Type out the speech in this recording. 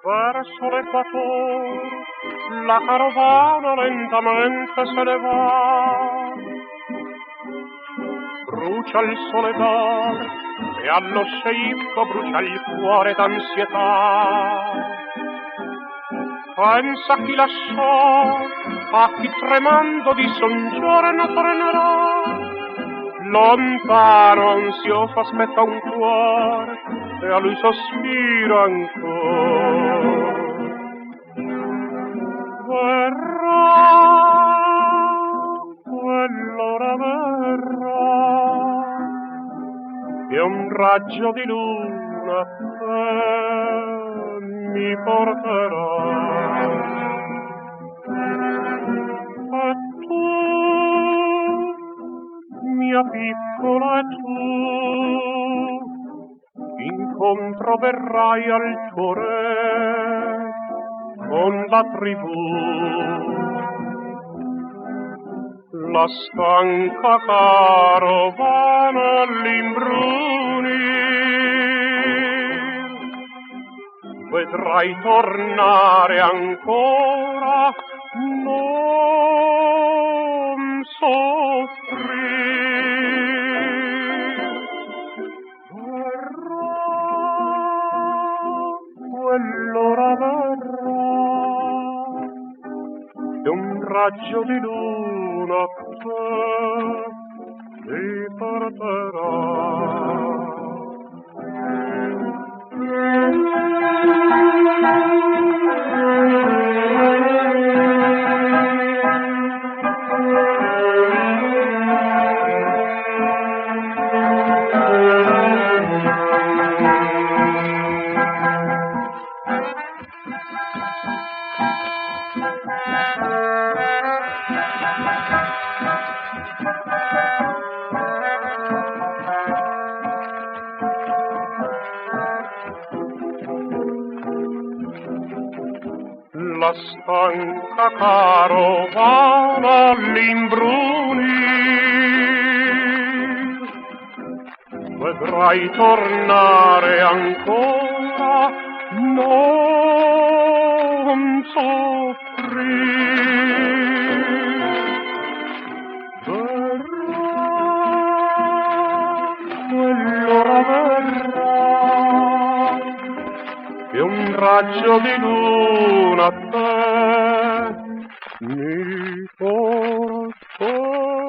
Verso l'equatore la carovana lentamente se ne va. Brucia il sole d'oro e allo sceicco brucia il cuore d'ansietà. Pensa chi lasciò, a chi tremando disse un giorno tornerà. Lontano ansioso aspetta un cuore e a lui sospira ancora. Verrà, quell'ora verrà, e un raggio di luna a te mi porterà. E tu, mia piccola, tu, incontro verrai al tuo re con la tribù. La stanca carovana all'imbrunir vedrai tornare ancora, non soffrir. Quell'ora verrà e un raggio di luna a te ti porterà. La stanca carovana all'imbrunir vedrai tornare ancora, non soffrir. Verrà, quell'ora verrà e un raggio di luna a te mi porterà.